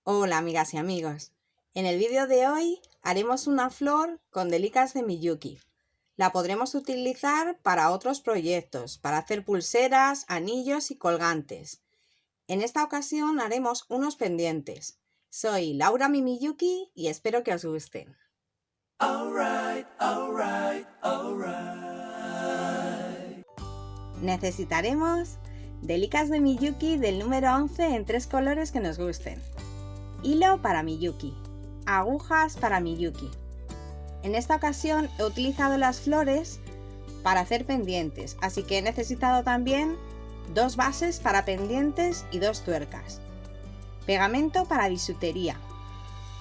Hola amigas y amigos, en el vídeo de hoy haremos una flor con Delicas de Miyuki. La podremos utilizar para otros proyectos, para hacer pulseras, anillos y colgantes. En esta ocasión haremos unos pendientes. Soy Laura Miyuki y espero que os gusten. Necesitaremos Delicas de Miyuki del número 11 en 3 colores que nos gusten. Hilo para Miyuki. Agujas para Miyuki. En esta ocasión he utilizado las flores para hacer pendientes, así que he necesitado también 2 bases para pendientes y 2 tuercas. Pegamento para bisutería,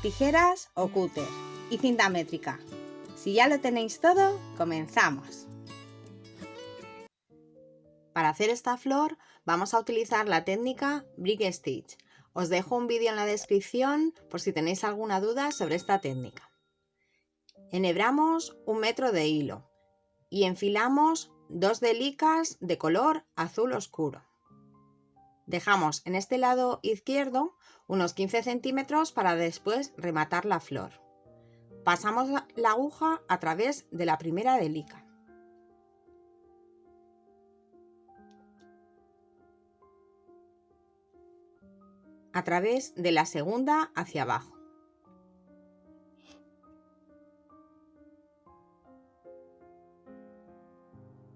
tijeras o cúter y cinta métrica. Si ya lo tenéis todo, comenzamos. Para hacer esta flor vamos a utilizar la técnica Brick Stitch. Os dejo un vídeo en la descripción por si tenéis alguna duda sobre esta técnica. Enhebramos 1 metro de hilo y enfilamos 2 delicas de color azul oscuro. Dejamos en este lado izquierdo unos 15 centímetros para después rematar la flor. Pasamos la aguja a través de la primera delica. A través de la segunda hacia abajo.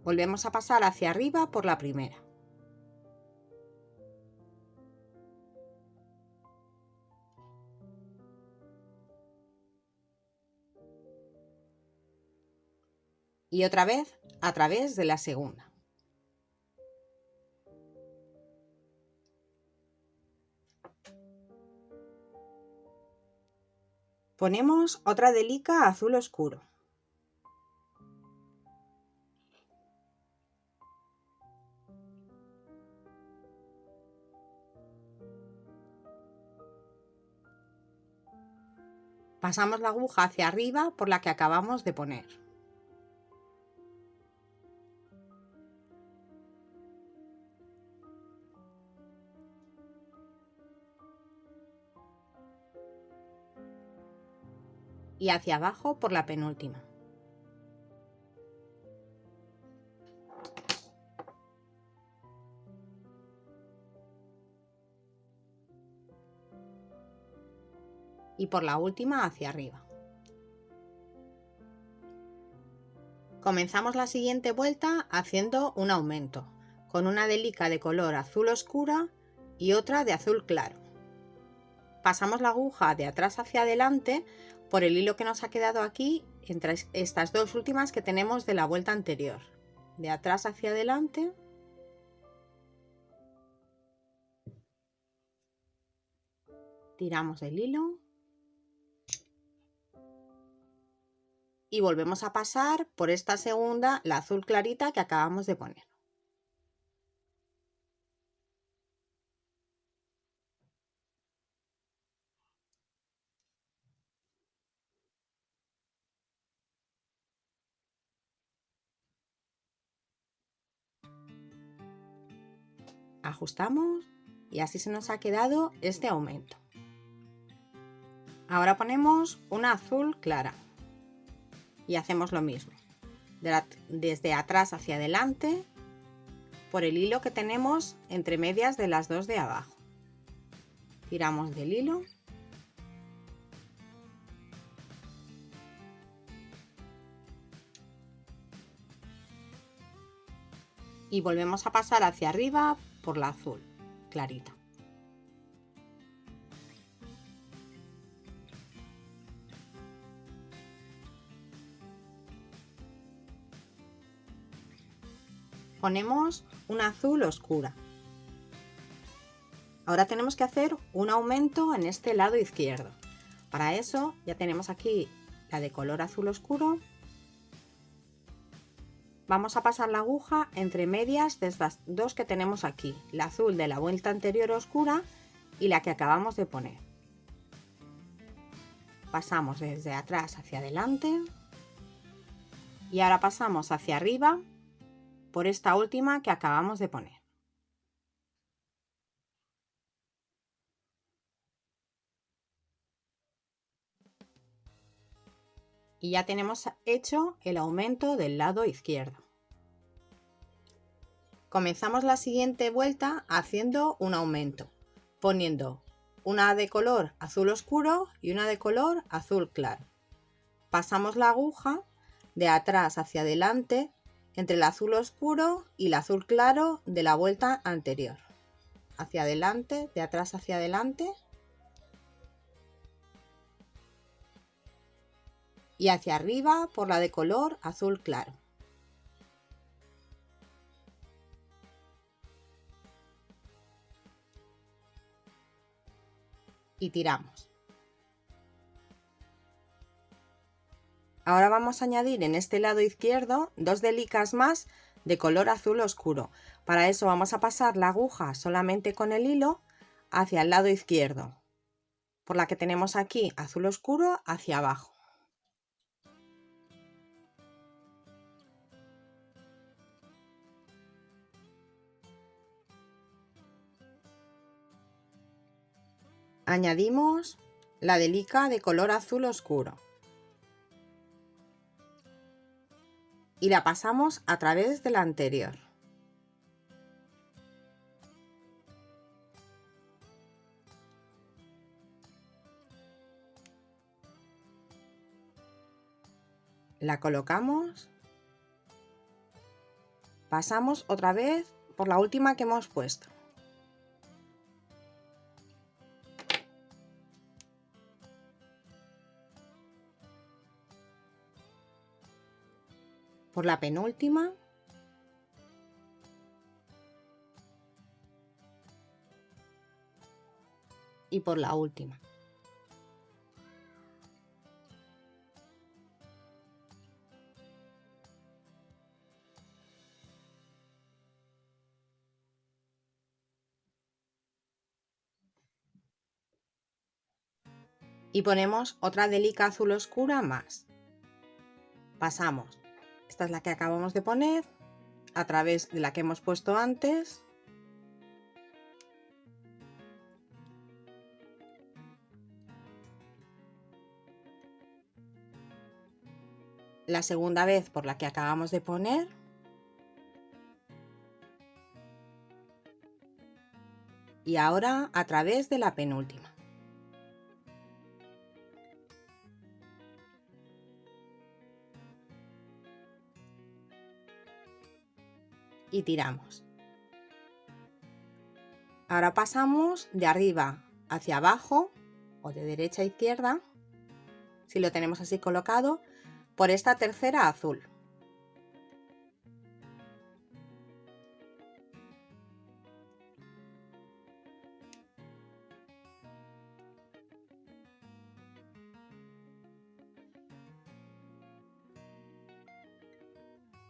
Volvemos a pasar hacia arriba por la primera. Y otra vez a través de la segunda. Ponemos otra delica azul oscuro. Pasamos la aguja hacia arriba por la que acabamos de poner. Y hacia abajo por la penúltima. Y por la última hacia arriba. Comenzamos la siguiente vuelta haciendo un aumento, con una delica de color azul oscura y otra de azul claro. Pasamos la aguja de atrás hacia adelante por el hilo que nos ha quedado aquí entre estas dos últimas que tenemos de la vuelta anterior. De atrás hacia adelante. Tiramos del hilo. Y volvemos a pasar por esta segunda, la azul clarita que acabamos de poner. Ajustamos y así se nos ha quedado este aumento. Ahora ponemos una azul clara y hacemos lo mismo. Desde atrás hacia adelante por el hilo que tenemos entre medias de las dos de abajo. Tiramos del hilo. Y volvemos a pasar hacia arriba por la azul clarita. Ponemos una azul oscura. Ahora tenemos que hacer un aumento en este lado izquierdo. Para eso ya tenemos aquí la de color azul oscuro. Vamos a pasar la aguja entre medias de estas dos que tenemos aquí, la azul de la vuelta anterior oscura y la que acabamos de poner. Pasamos desde atrás hacia adelante y ahora pasamos hacia arriba por esta última que acabamos de poner. Y ya tenemos hecho el aumento del lado izquierdo. Comenzamos la siguiente vuelta haciendo un aumento, poniendo una de color azul oscuro y una de color azul claro. Pasamos la aguja de atrás hacia adelante entre el azul oscuro y el azul claro de la vuelta anterior. Hacia adelante, de atrás hacia adelante y hacia arriba por la de color azul claro. Y tiramos. Ahora vamos a añadir en este lado izquierdo 2 delicas más de color azul oscuro. Para eso vamos a pasar la aguja solamente con el hilo hacia el lado izquierdo, por la que tenemos aquí azul oscuro hacia abajo. Añadimos la delica de color azul oscuro y la pasamos a través de la anterior. La colocamos, pasamos otra vez por la última que hemos puesto. Por la penúltima y por la última. Y ponemos otra delica azul oscura más. Pasamos, esta es la que acabamos de poner, a través de la que hemos puesto antes. La segunda vez por la que acabamos de poner. Y ahora a través de la penúltima. Y tiramos. Ahora pasamos de arriba hacia abajo o de derecha a izquierda, si lo tenemos así colocado, por esta tercera azul.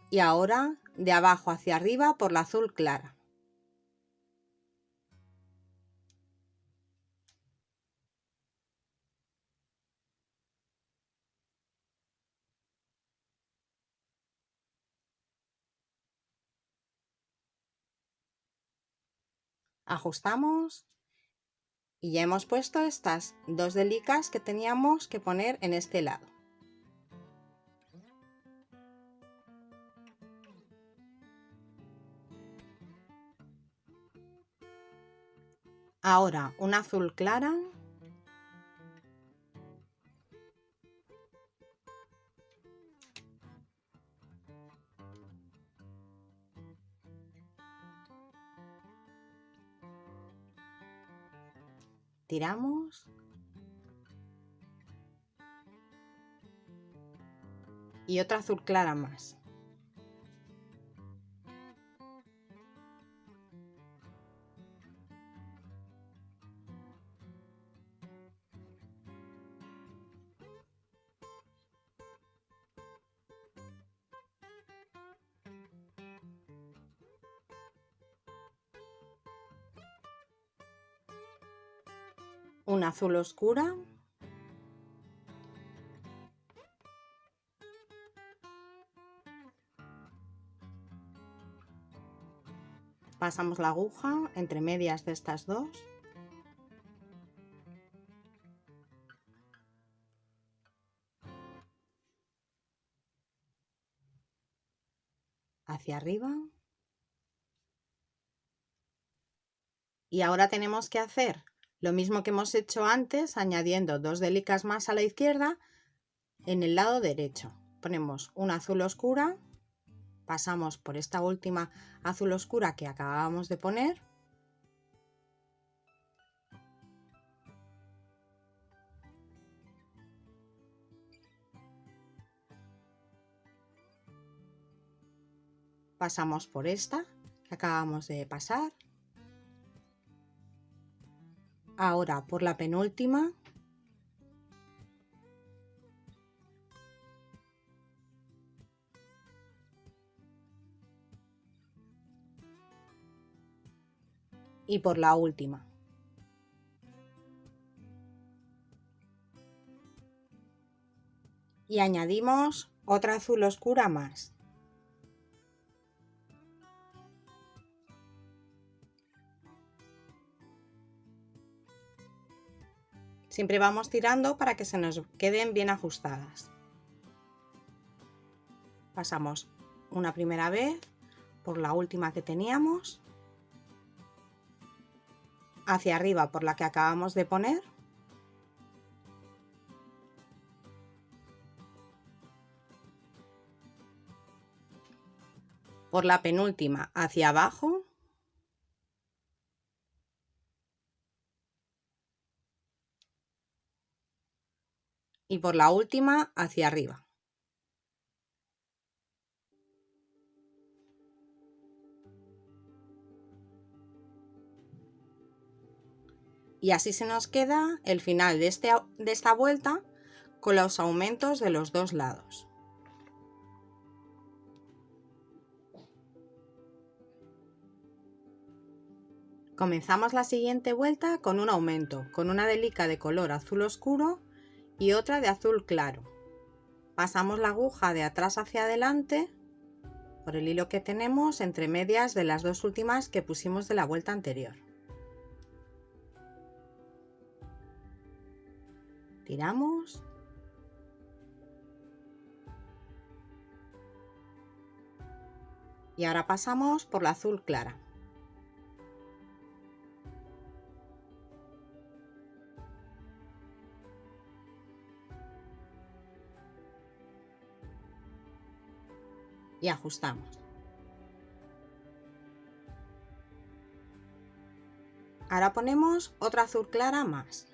Y ahora de abajo hacia arriba por la azul clara. Ajustamos y ya hemos puesto estas 2 delicas que teníamos que poner en este lado. Ahora una azul clara. Tiramos. Y otra azul clara más. Una azul oscura. Pasamos la aguja entre medias de estas dos. hacia arriba. Y ahora tenemos que hacer lo mismo que hemos hecho antes, añadiendo 2 delicas más a la izquierda en el lado derecho. Ponemos una azul oscura, pasamos por esta última azul oscura que acabábamos de poner. Pasamos por esta que acabamos de pasar. Ahora por la penúltima. Y por la última. Y añadimos otra azul oscura más. Siempre vamos tirando para que se nos queden bien ajustadas. Pasamos una primera vez por la última que teníamos, hacia arriba por la que acabamos de poner, por la penúltima hacia abajo y por la última hacia arriba. Y así se nos queda el final de esta vuelta con los aumentos de los dos lados. Comenzamos la siguiente vuelta con un aumento, con una delica de color azul oscuro y otra de azul claro. Pasamos la aguja de atrás hacia adelante por el hilo que tenemos entre medias de las dos últimas que pusimos de la vuelta anterior. Tiramos. Y ahora pasamos por la azul clara. Y ajustamos. Ahora ponemos otra azul clara más.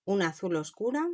Una azul oscura.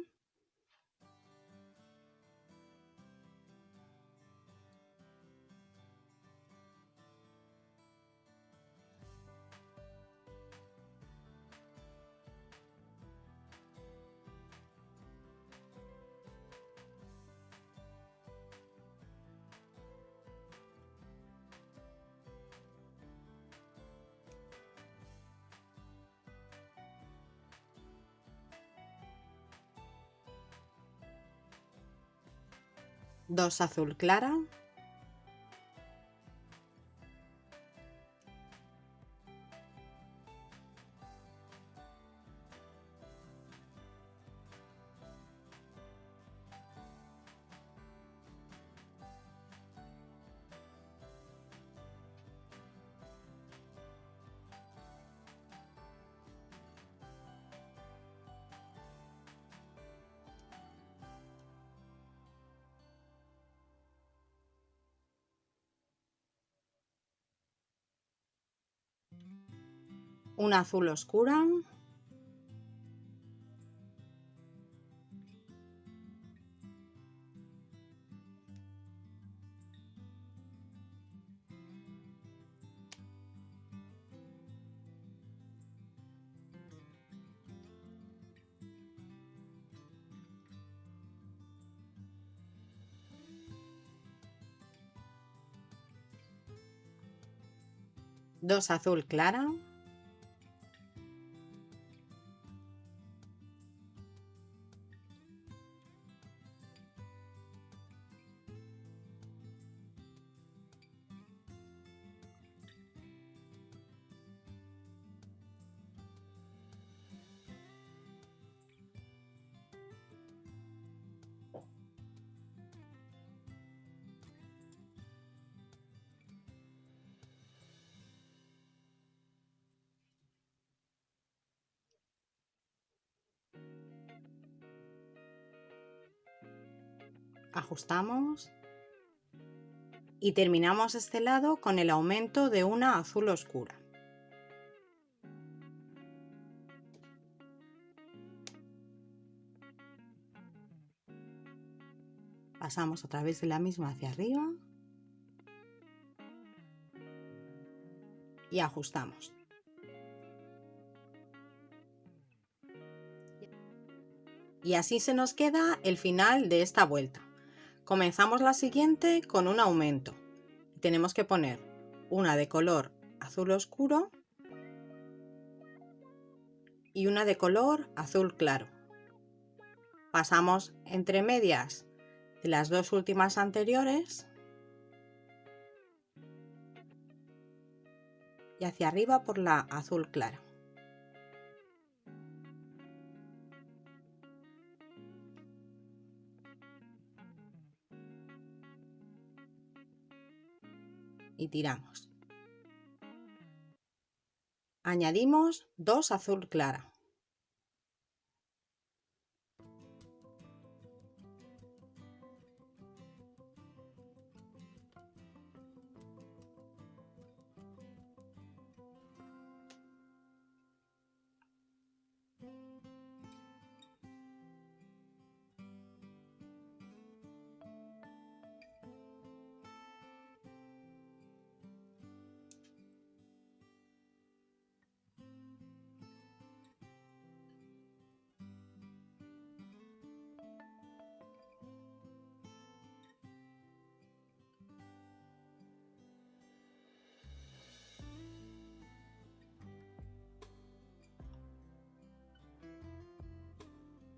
Dos azul clara. Una azul oscura. 2 azul clara, ajustamos y terminamos este lado con el aumento de una azul oscura. Pasamos a través de la misma hacia arriba y ajustamos. Y así se nos queda el final de esta vuelta. Comenzamos la siguiente con un aumento. Tenemos que poner una de color azul oscuro y una de color azul claro. Pasamos entre medias de las dos últimas anteriores y hacia arriba por la azul clara. Y tiramos. Añadimos 2 azul clara.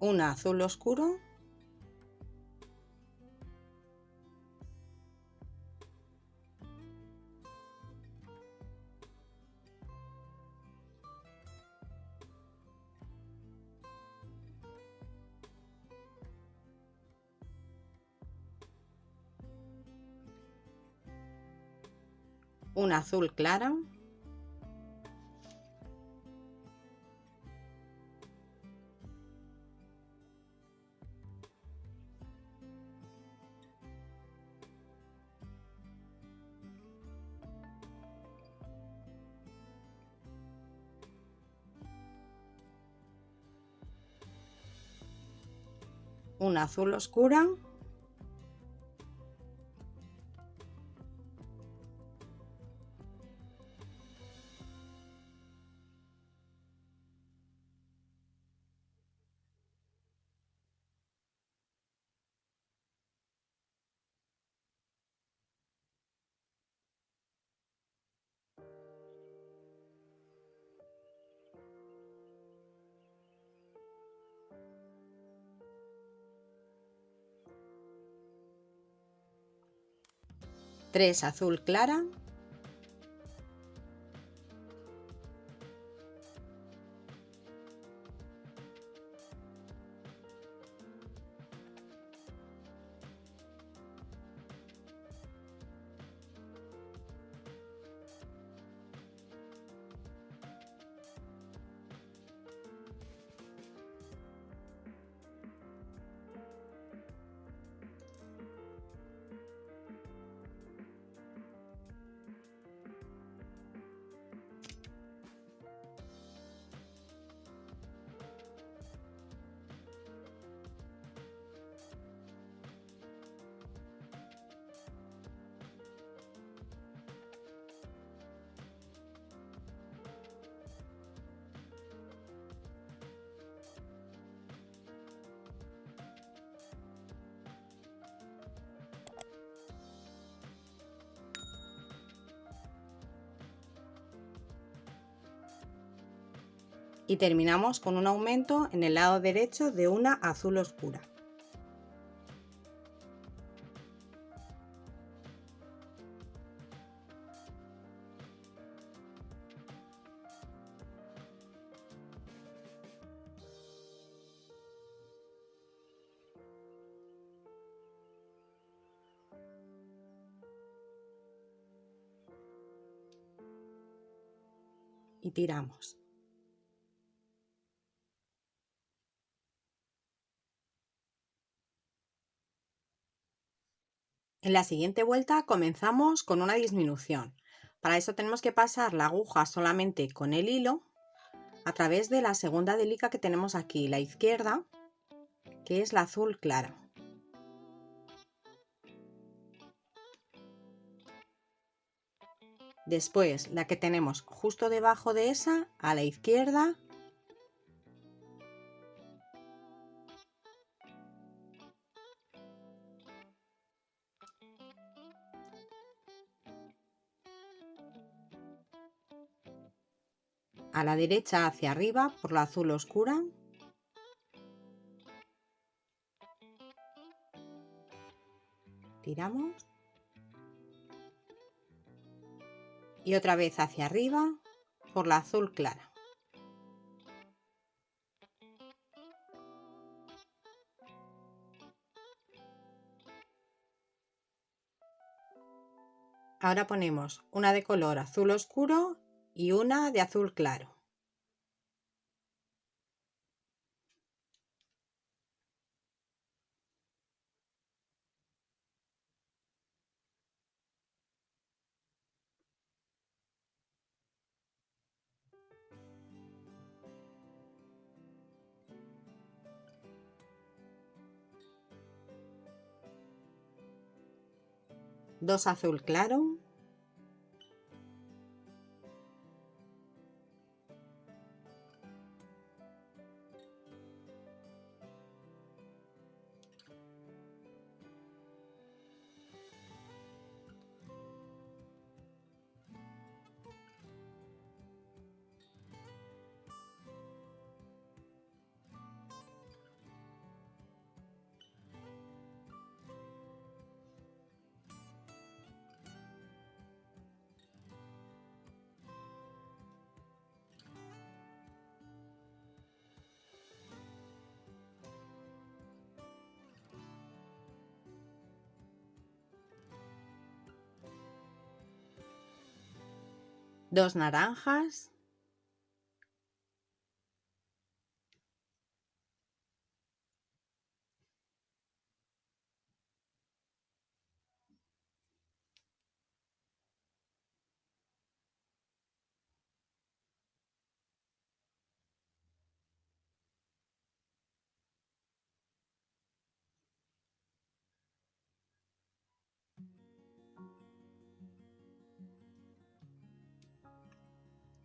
Una azul oscuro, una azul clara, una azul oscura, tres azul clara, Y terminamos con un aumento en el lado derecho de una azul oscura. Y tiramos. En la siguiente vuelta comenzamos con una disminución. Para eso tenemos que pasar la aguja solamente con el hilo a través de la segunda delica que tenemos aquí, la izquierda, que es la azul clara. Después la que tenemos justo debajo de esa, a la izquierda. A la derecha hacia arriba por la azul oscura. Tiramos. Y otra vez hacia arriba por la azul clara. Ahora ponemos una de color azul oscuro y una de azul claro. Dos azul claro. Dos naranjas.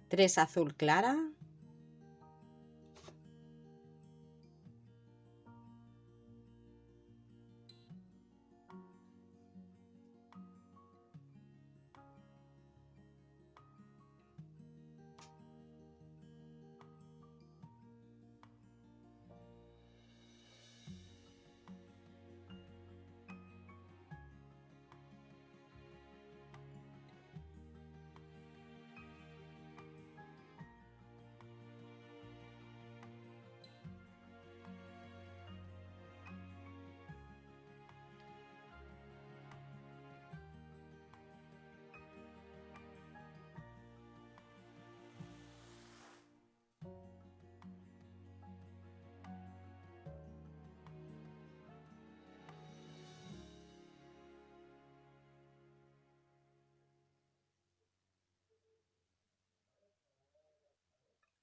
Tres azul clara.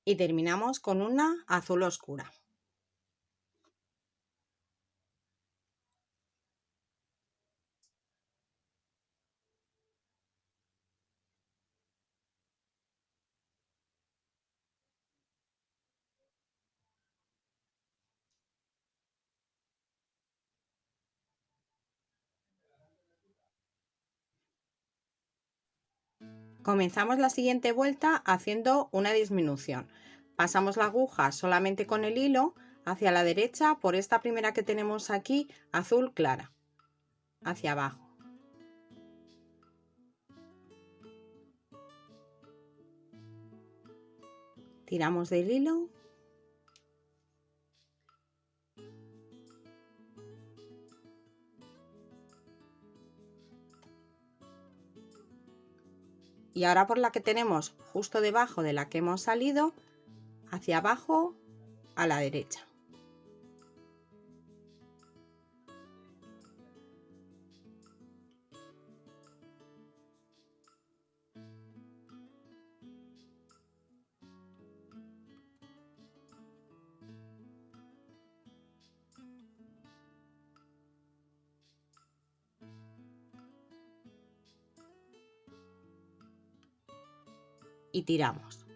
Y terminamos con una azul oscura. Comenzamos la siguiente vuelta haciendo una disminución. Pasamos la aguja solamente con el hilo hacia la derecha por esta primera que tenemos aquí, azul clara, hacia abajo. Tiramos del hilo y ahora por la que tenemos justo debajo de la que hemos salido, hacia abajo a la derecha. Y tiramos.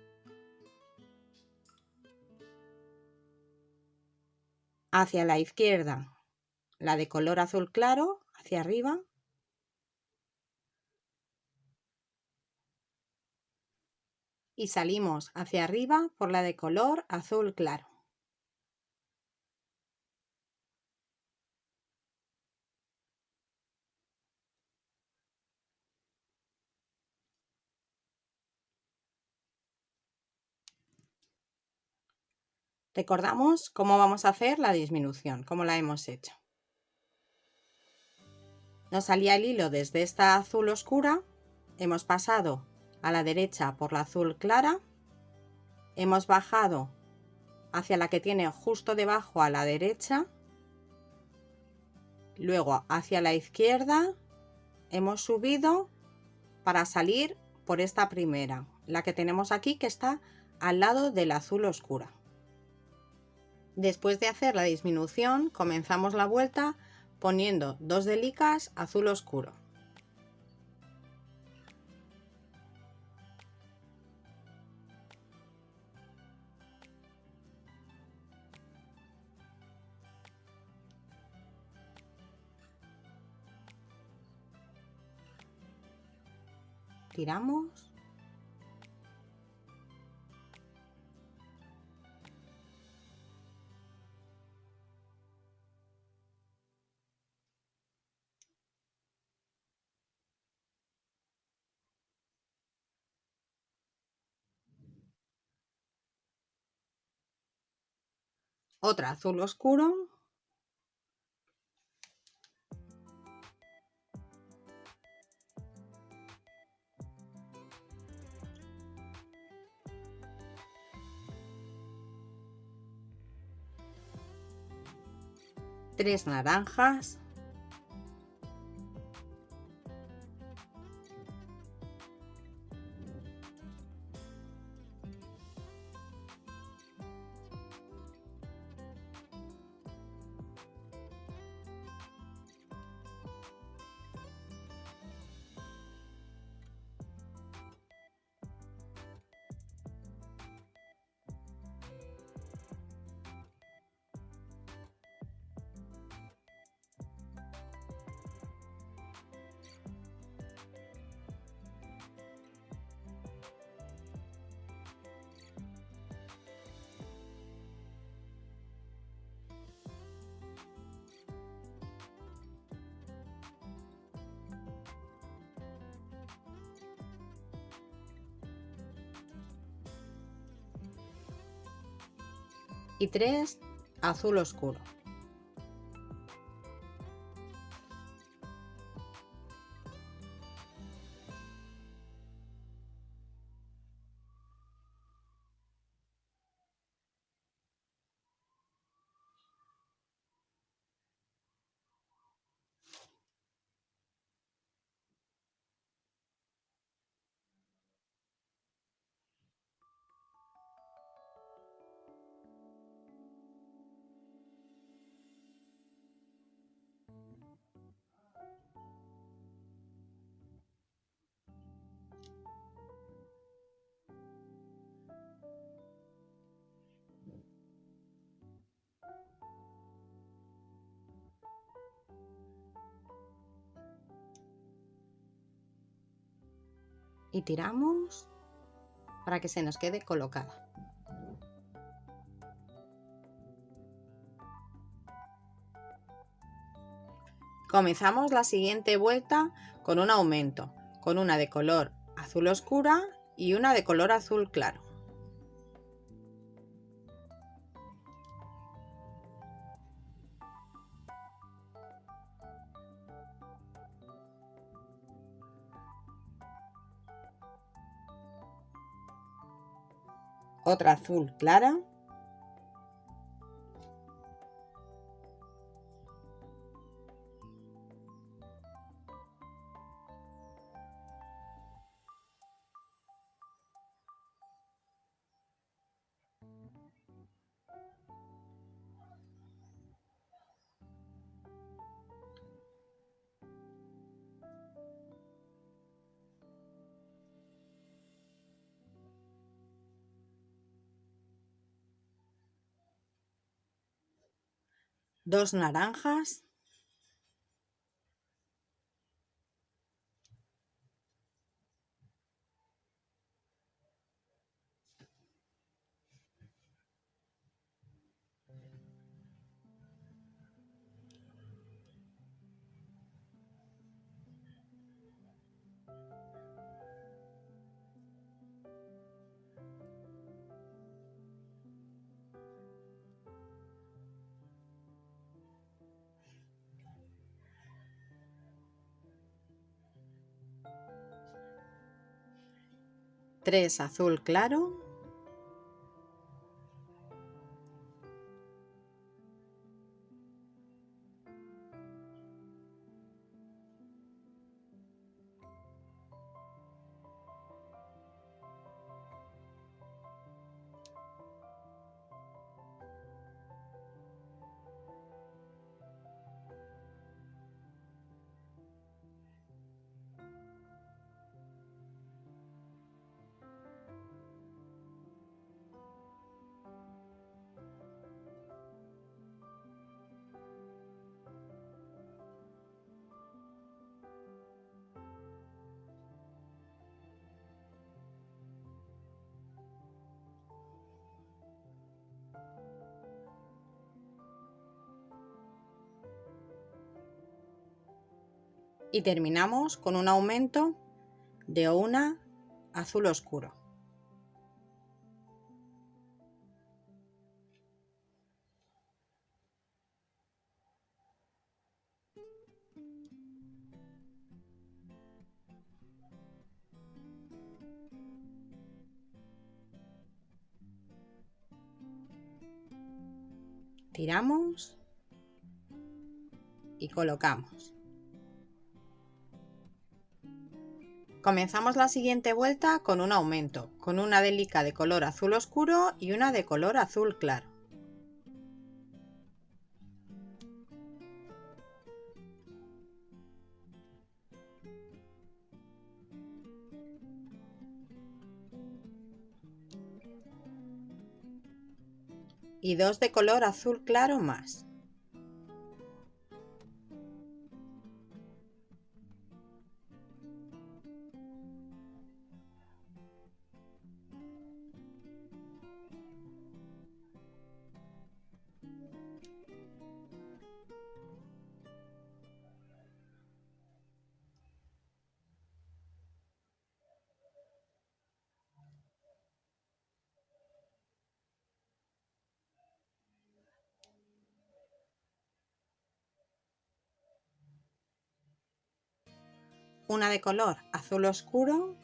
Hacia la izquierda, la de color azul claro, hacia arriba. Y salimos hacia arriba por la de color azul claro. Recordamos cómo vamos a hacer la disminución, cómo la hemos hecho. Nos salía el hilo desde esta azul oscura, hemos pasado a la derecha por la azul clara, hemos bajado hacia la que tiene justo debajo a la derecha, luego hacia la izquierda, hemos subido para salir por esta primera, la que tenemos aquí que está al lado del azul oscura. Después de hacer la disminución, comenzamos la vuelta poniendo 2 delicas azul oscuro. Tiramos. Otra azul oscuro. Tres naranjas. Y 3 azul oscuro. Y tiramos para que se nos quede colocada. Comenzamos la siguiente vuelta con un aumento, con una de color azul oscura y una de color azul claro. Otra azul clara. Dos naranjas. Tres azul claro. Y terminamos con un aumento de una azul oscuro. Tiramos y colocamos. Comenzamos la siguiente vuelta con un aumento, con una delica de color azul oscuro y una de color azul claro. Y dos de color azul claro más. Una de color azul oscuro.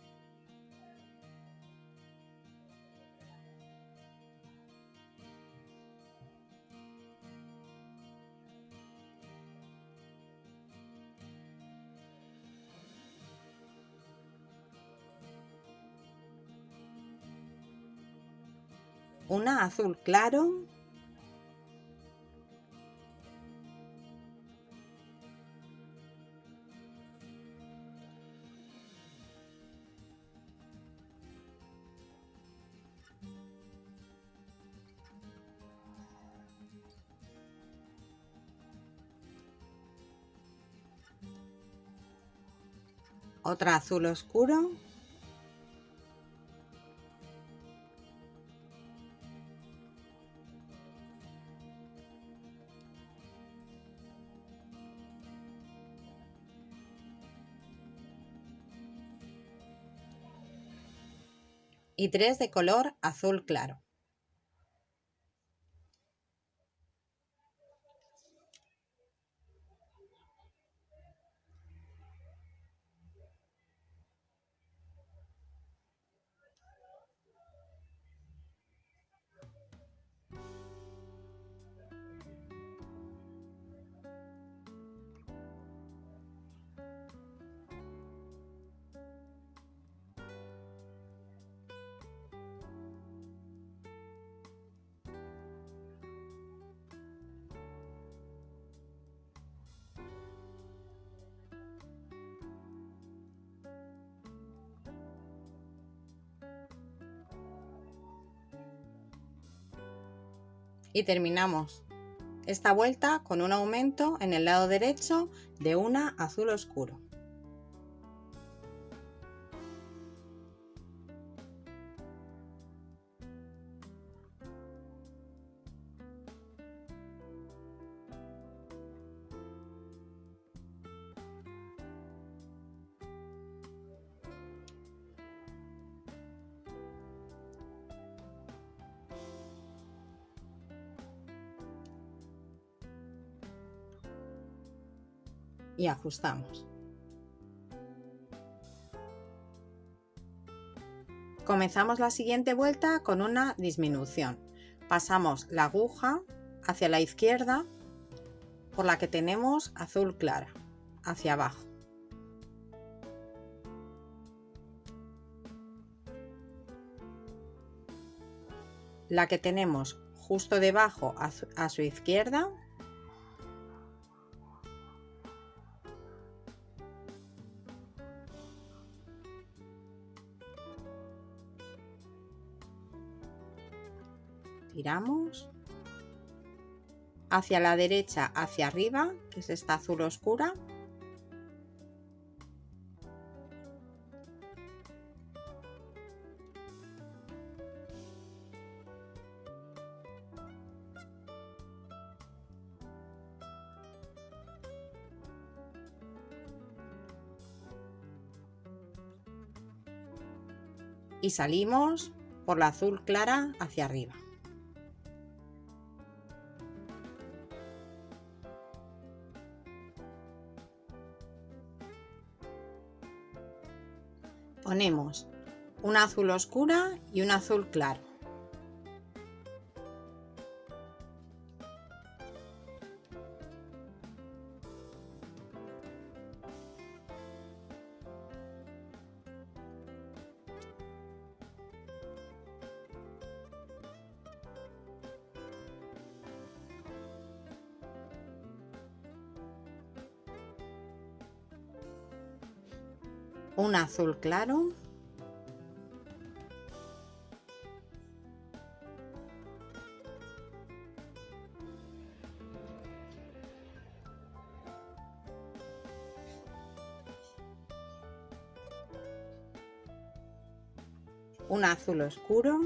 Una azul claro. Otra azul oscuro. y 3 de color azul claro. Y terminamos esta vuelta con un aumento en el lado derecho de una azul oscuro. Y ajustamos. Comenzamos la siguiente vuelta con una disminución. Pasamos la aguja hacia la izquierda por la que tenemos azul clara, hacia abajo. La que tenemos justo debajo a su izquierda. Tiramos hacia la derecha, hacia arriba, que es esta azul oscura. Y salimos por la azul clara hacia arriba. Ponemos una azul oscura y un azul claro. Un azul claro. Un azul oscuro.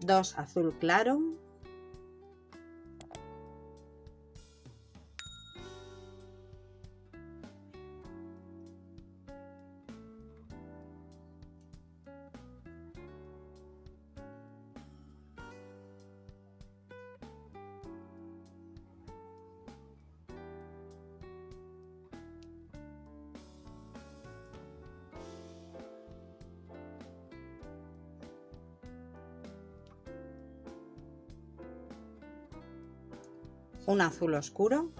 Dos azul claro. Un azul oscuro.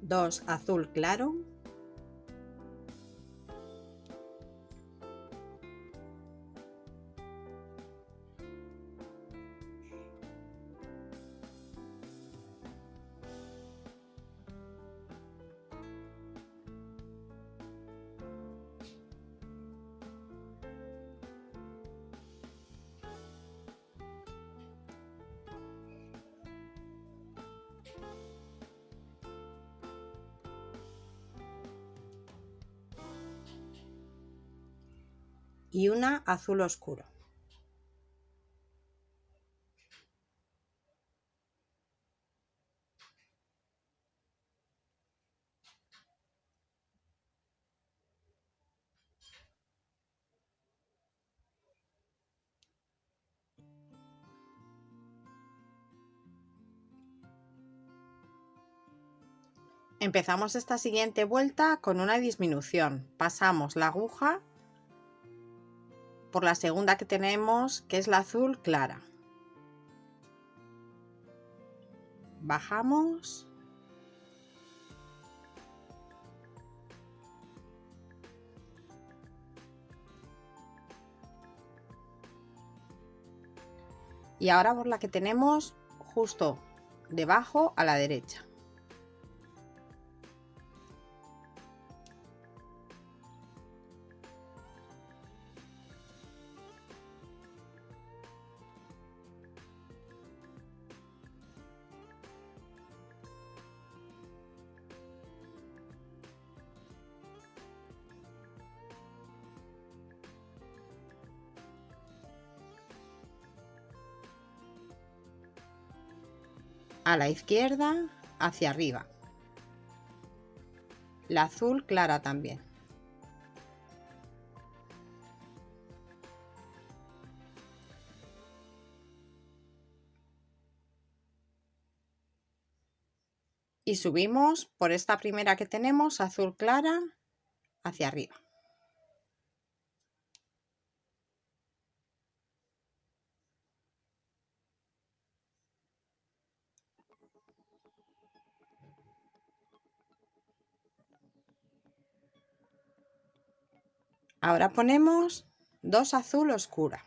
Dos azul claro. y una azul oscuro. Empezamos esta siguiente vuelta con una disminución. Pasamos la aguja por la segunda que tenemos, que es la azul clara. Bajamos. Y ahora por la que tenemos justo debajo a la derecha. A la izquierda, hacia arriba. La azul clara también. Y subimos por esta primera que tenemos, azul clara, hacia arriba. Ahora ponemos 2 azul oscura.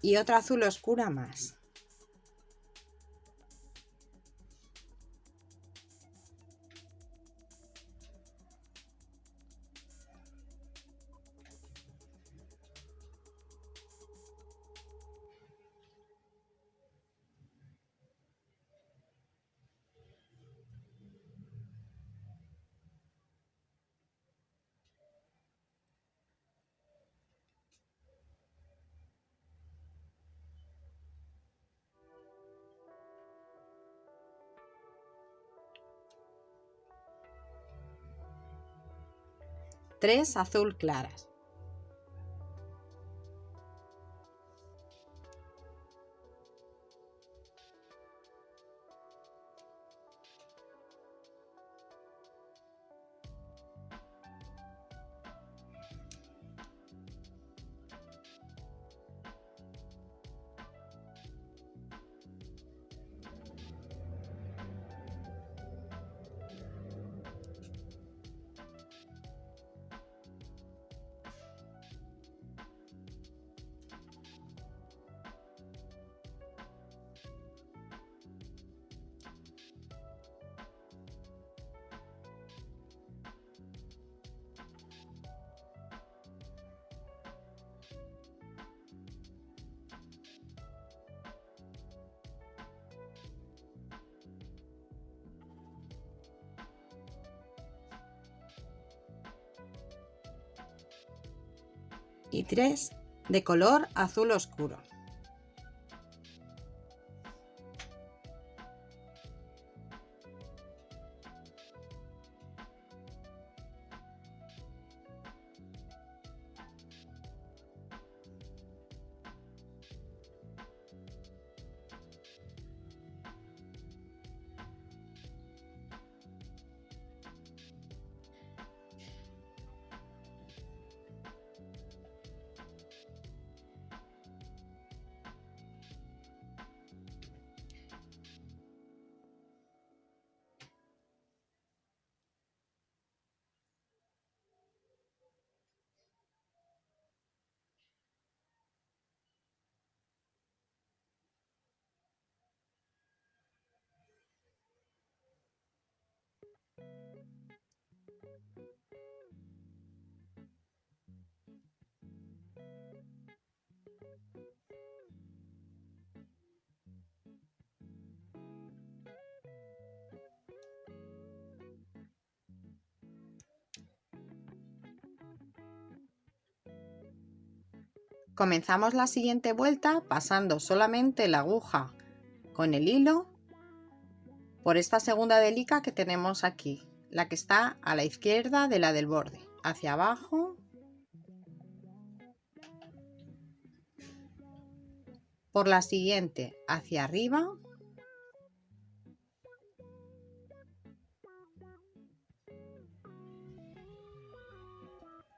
Y otra azul oscura más. Tres azul claras. Y 3 de color azul oscuro. Comenzamos la siguiente vuelta pasando solamente la aguja con el hilo por esta segunda delica que tenemos aquí, la que está a la izquierda de la del borde, hacia abajo, por la siguiente hacia arriba,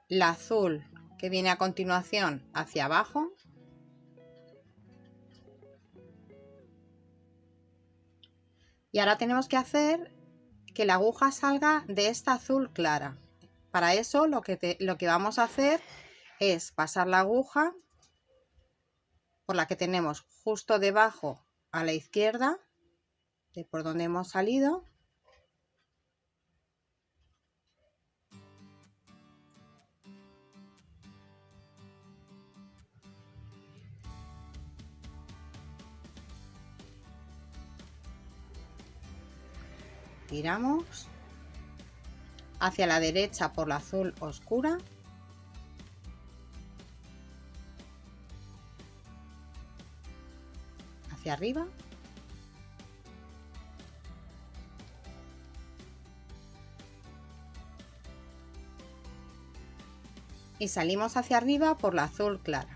la azul que viene a continuación hacia abajo y ahora tenemos que hacer que la aguja salga de esta azul clara. Para eso lo que vamos a hacer es pasar la aguja por la que tenemos justo debajo a la izquierda de por donde hemos salido, tiramos hacia la derecha por la azul oscura, hacia arriba, y salimos hacia arriba por la azul clara.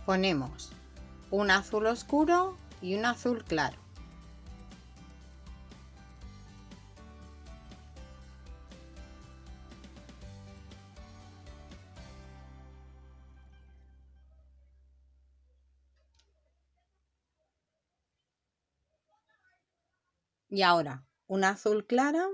Ponemos un azul oscuro y un azul claro. Y ahora un azul clara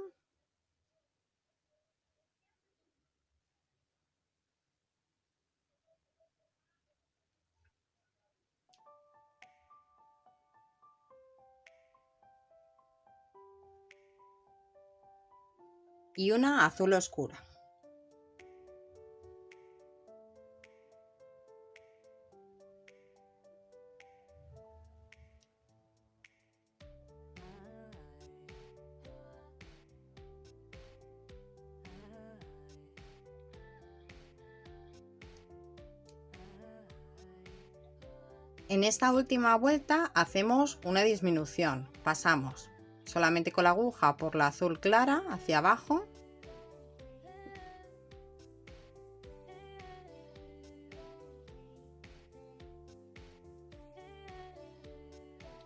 y una azul oscura. En esta última vuelta hacemos una disminución, pasamos solamente con la aguja por la azul clara hacia abajo,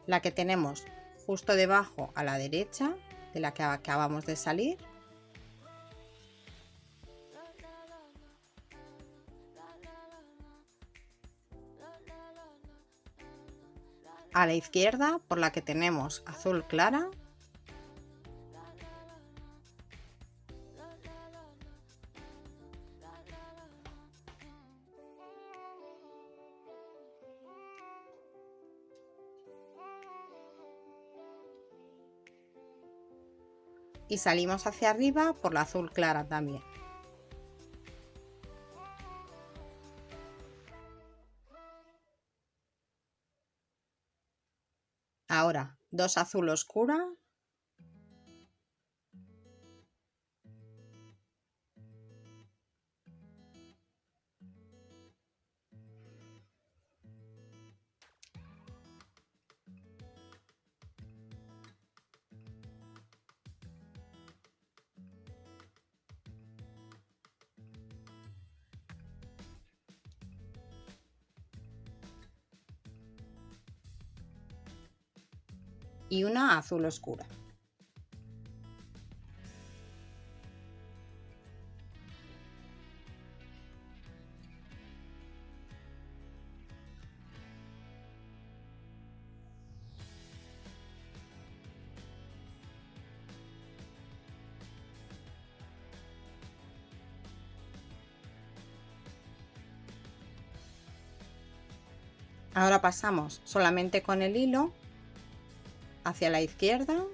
la que tenemos justo debajo a la derecha de la que acabamos de salir, a la izquierda por la que tenemos azul clara, y salimos hacia arriba por la azul clara también. Ahora dos azul oscura, y una azul oscura. Ahora pasamos solamente con el hilo hacia la izquierda,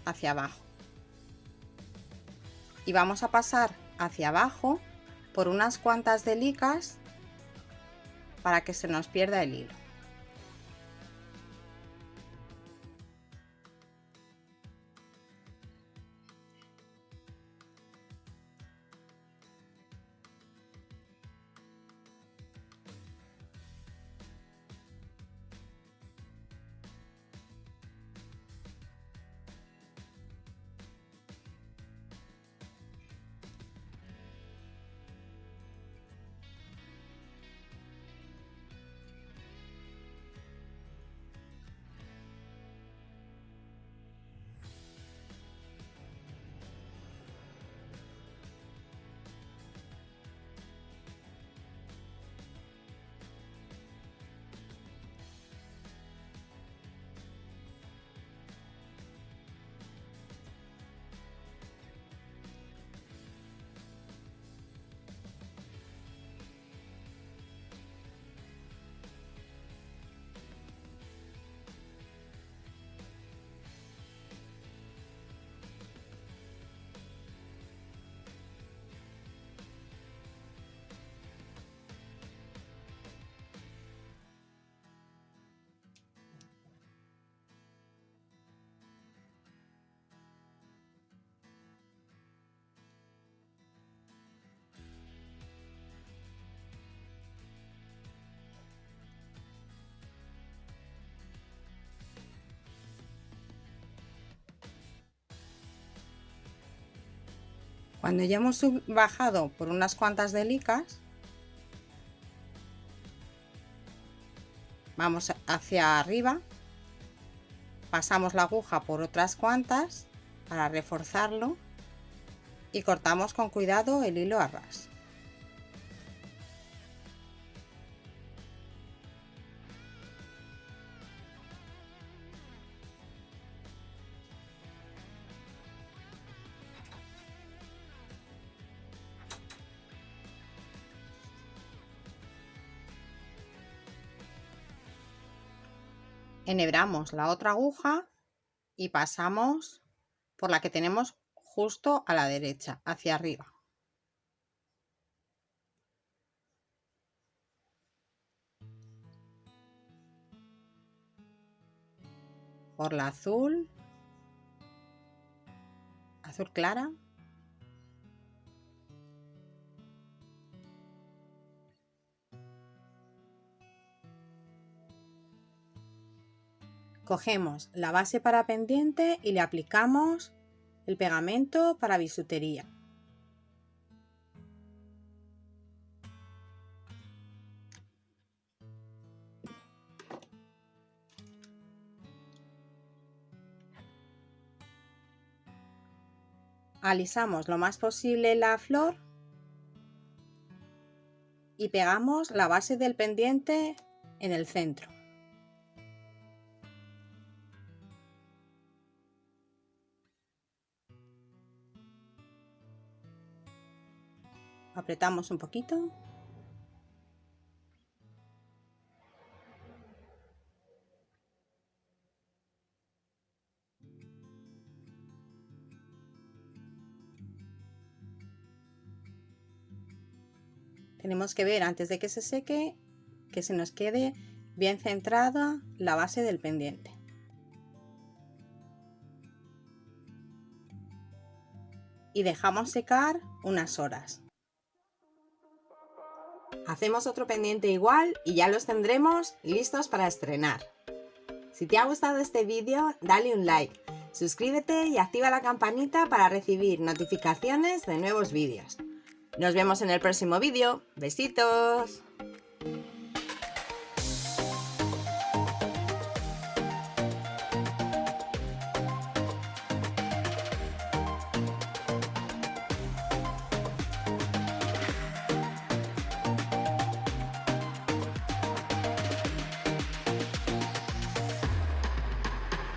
hacia abajo. Y vamos a pasar hacia abajo por unas cuantas delicas para que se nos pierda el hilo. Cuando ya hemos bajado por unas cuantas delicas, vamos hacia arriba, pasamos la aguja por otras cuantas para reforzarlo y cortamos con cuidado el hilo a ras. Enhebramos la otra aguja y pasamos por la que tenemos justo a la derecha, hacia arriba. Por la azul clara. Cogemos la base para pendiente y le aplicamos el pegamento para bisutería. Alisamos lo más posible la flor y pegamos la base del pendiente en el centro. Apretamos un poquito. Tenemos que ver antes de que se seque que se nos quede bien centrada la base del pendiente. Y dejamos secar unas horas. Hacemos otro pendiente igual y ya los tendremos listos para estrenar. Si te ha gustado este vídeo, dale un like, suscríbete y activa la campanita para recibir notificaciones de nuevos vídeos. Nos vemos en el próximo vídeo. ¡Besitos!